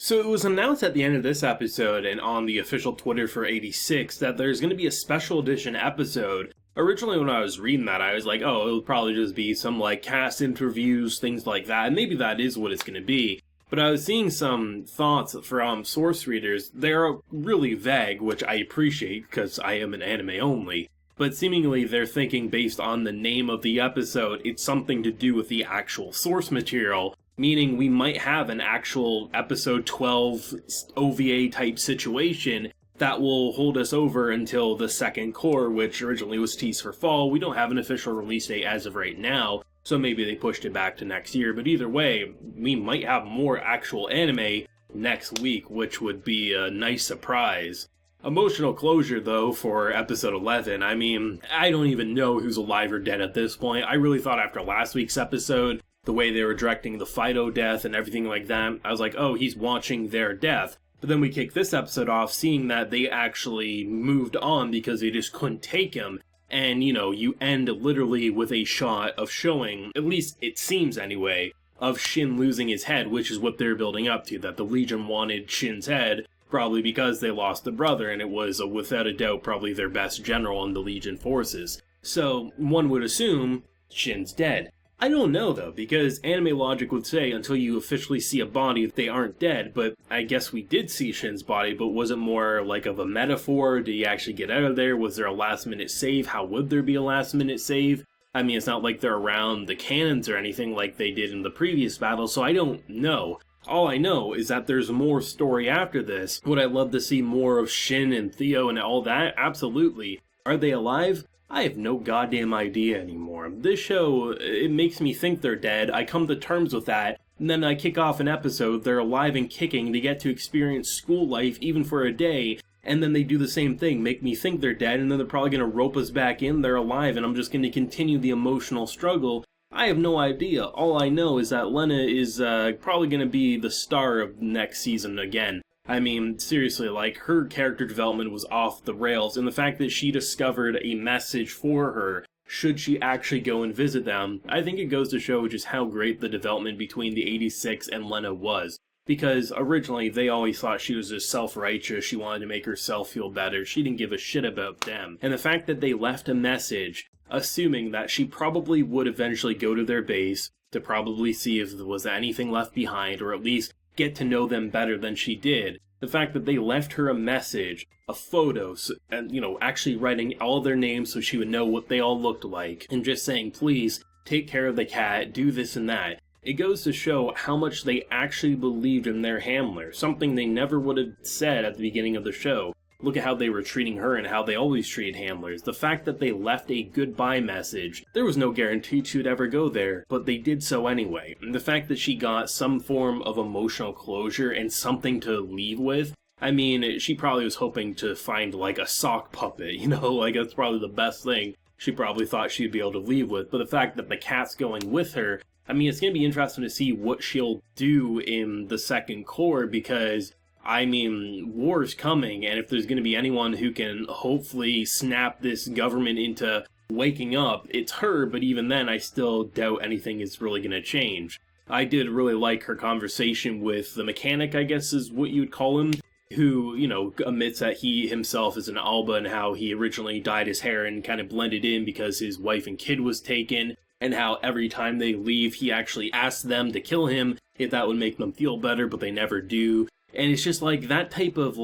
So it was announced at the end of this episode and on the official Twitter for 86 that there's going to be a special edition episode. Originally when I was reading that, I was like, oh, it'll probably just be some cast interviews, things like that, and maybe that is what it's going to be. But I was seeing some thoughts from source readers. They're really vague, which I appreciate because I am an anime only. But seemingly they're thinking based on the name of the episode, it's something to do with the actual source material. Meaning we might have an actual episode 12 OVA type situation that will hold us over until the second core, which originally was teased for fall. We don't have an official release date as of right now, so maybe they pushed it back to next year. But either way, we might have more actual anime next week, which would be a nice surprise. Emotional closure, though, for episode 11. I mean, I don't even know who's alive or dead at this point. I really thought after last week's episode, the way they were directing the Fido death and everything like that, I was like, oh, he's watching their death. But then we kick this episode off seeing that they actually moved on because they just couldn't take him. And, you end literally with a shot of showing, at least it seems anyway, of Shin losing his head, which is what they're building up to, that the Legion wanted Shin's head, probably because they lost a brother, and it was, without a doubt, probably their best general in the Legion forces. So, one would assume Shin's dead. I don't know, though, because anime logic would say until you officially see a body, they aren't dead, but I guess we did see Shin's body, but was it more like of a metaphor? Did he actually get out of there? Was there a last-minute save? How would there be a last-minute save? I mean, it's not like they're around the cannons or anything like they did in the previous battle, so I don't know. All I know is that there's more story after this. Would I love to see more of Shin and Theo and all that? Absolutely. Are they alive? I have no goddamn idea anymore. This show, it makes me think they're dead. I come to terms with that, and then I kick off an episode, they're alive and kicking, they get to experience school life even for a day, and then they do the same thing, make me think they're dead, and then they're probably going to rope us back in, they're alive, and I'm just going to continue the emotional struggle. I have no idea. All I know is that Lena is probably going to be the star of next season again. I mean, seriously, her character development was off the rails, and the fact that she discovered a message for her, should she actually go and visit them, I think it goes to show just how great the development between the 86 and Lena was. Because originally, they always thought she was just self-righteous, she wanted to make herself feel better, she didn't give a shit about them. And the fact that they left a message, assuming that she probably would eventually go to their base, to probably see if there was anything left behind, or at least get to know them better than she did. The fact that they left her a message, a photo, and, actually writing all their names so she would know what they all looked like, and just saying, please, take care of the cat, do this and that. It goes to show how much they actually believed in their handler, something they never would have said at the beginning of the show. Look at how they were treating her and how they always treated handlers. The fact that they left a goodbye message, there was no guarantee she would ever go there, but they did so anyway. And the fact that she got some form of emotional closure and something to leave with, I mean, she probably was hoping to find a sock puppet, that's probably the best thing she probably thought she'd be able to leave with. But the fact that the cat's going with her, I mean, it's going to be interesting to see what she'll do in the second core, because I mean, war's coming, and if there's going to be anyone who can hopefully snap this government into waking up, it's her, but even then, I still doubt anything is really going to change. I did really like her conversation with the mechanic, I guess is what you would call him, who, admits that he himself is an Alba and how he originally dyed his hair and kind of blended in because his wife and kid was taken, and how every time they leave, he actually asks them to kill him if that would make them feel better, but they never do. And it's just that type of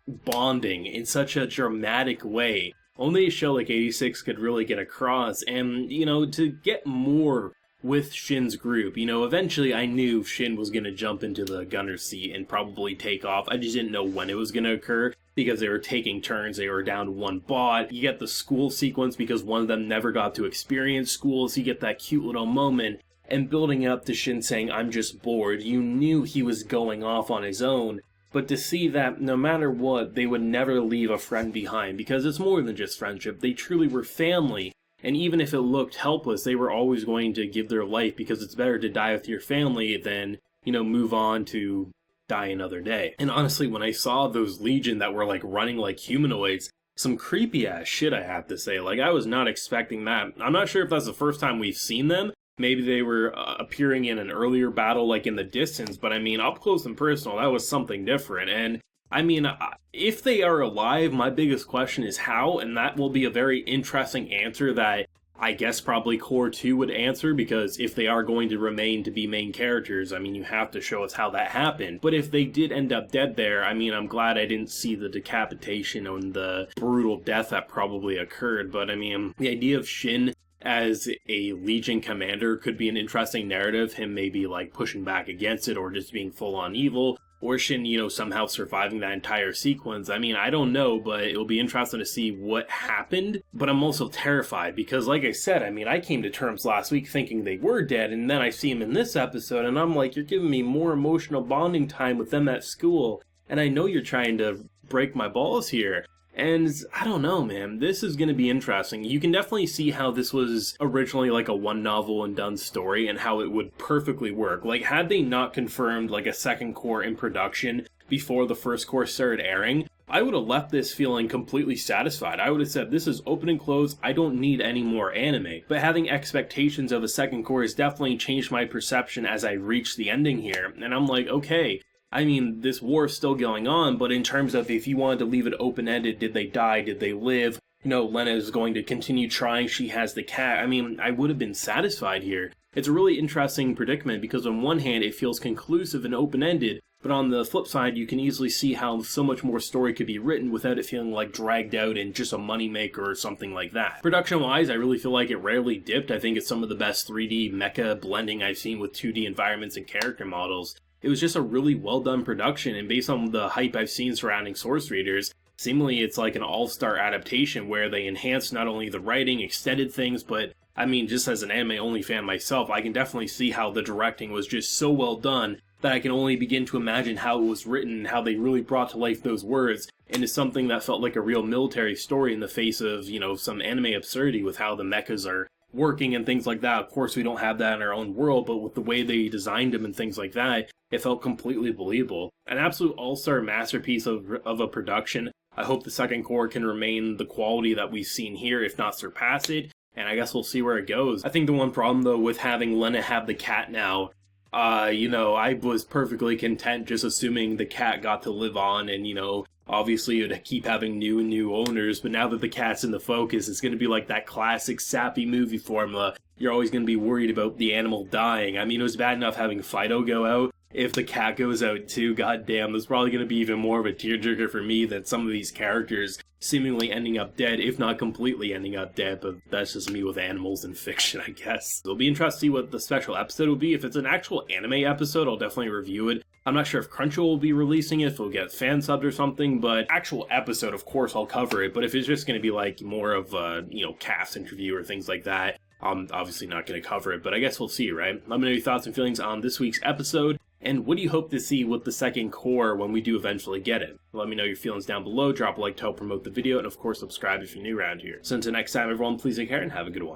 bonding in such a dramatic way. Only a show like 86 could really get across, and, to get more with Shin's group. Eventually I knew Shin was going to jump into the gunner seat and probably take off. I just didn't know when it was going to occur, because they were taking turns, they were down to one bot. You get the school sequence because one of them never got to experience school, so you get that cute little moment. And building up to Shin saying, I'm just bored, you knew he was going off on his own, but to see that no matter what, they would never leave a friend behind, because it's more than just friendship, they truly were family, and even if it looked helpless, they were always going to give their life, because it's better to die with your family than, move on to die another day. And honestly, when I saw those Legion that were running like humanoids, some creepy ass shit I have to say, I was not expecting that. I'm not sure if that's the first time we've seen them, maybe they were appearing in an earlier battle, like in the distance, but I mean, up close and personal, that was something different. And I mean, if they are alive, my biggest question is how, and that will be a very interesting answer that I guess probably Core 2 would answer, because if they are going to remain to be main characters, I mean, you have to show us how that happened. But if they did end up dead there, I mean, I'm glad I didn't see the decapitation and the brutal death that probably occurred. But I mean, the idea of Shin as a Legion commander could be an interesting narrative, him maybe like pushing back against it or just being full on evil. Or Shin, somehow surviving that entire sequence. I mean, I don't know, but it'll be interesting to see what happened. But I'm also terrified because, like I said, I mean, I came to terms last week thinking they were dead, and then I see him in this episode, and I'm like, you're giving me more emotional bonding time with them at school, and I know you're trying to break my balls here. And I don't know, man, this is going to be interesting. You can definitely see how this was originally like a one novel and done story and how it would perfectly work. Like, had they not confirmed like a second core in production before the first core started airing, I would have left this feeling completely satisfied. I would have said, this is open and closed, I don't need any more anime. But having expectations of a second core has definitely changed my perception as I reach the ending here. And I'm like, okay, I mean, this war is still going on, but in terms of if you wanted to leave it open-ended, did they die, did they live? Lena is going to continue trying, she has the cat. I mean, I would have been satisfied here. It's a really interesting predicament because on one hand, it feels conclusive and open-ended, but on the flip side, you can easily see how so much more story could be written without it feeling like dragged out and just a moneymaker or something like that. Production-wise, I really feel like it rarely dipped. I think it's some of the best 3D mecha blending I've seen with 2D environments and character models. It was just a really well done production, and based on the hype I've seen surrounding Source Readers, seemingly it's like an all-star adaptation where they enhanced not only the writing, extended things, but I mean, just as an anime-only fan myself, I can definitely see how the directing was just so well done that I can only begin to imagine how it was written and how they really brought to life those words into something that felt like a real military story in the face of, some anime absurdity with how the mechas are working and things like that. Of course, we don't have that in our own world, but with the way they designed them and things like that, it felt completely believable. An absolute all-star masterpiece of a production. I hope the second core can remain the quality that we've seen here, if not surpass it, and I guess we'll see where it goes. I think the one problem, though, with having Lena have the cat now, I was perfectly content just assuming the cat got to live on and, obviously it would keep having new and new owners, but now that the cat's in the focus, it's going to be like that classic sappy movie formula. You're always going to be worried about the animal dying. I mean, it was bad enough having Fido go out. If the cat goes out too, goddamn, there's probably going to be even more of a tearjerker for me than some of these characters seemingly ending up dead, if not completely ending up dead, but that's just me with animals and fiction, I guess. It'll be interesting to see what the special episode will be. If it's an actual anime episode, I'll definitely review it. I'm not sure if Crunchyroll will be releasing it, if it'll get fan subbed or something, but actual episode, of course, I'll cover it. But if it's just going to be like more of a, cast interview or things like that, I'm obviously not going to cover it, but I guess we'll see, right? Let me know your thoughts and feelings on this week's episode, and what do you hope to see with the second core when we do eventually get it? Let me know your feelings down below, drop a like to help promote the video, and of course subscribe if you're new around here. So until next time, everyone, please take care and have a good one.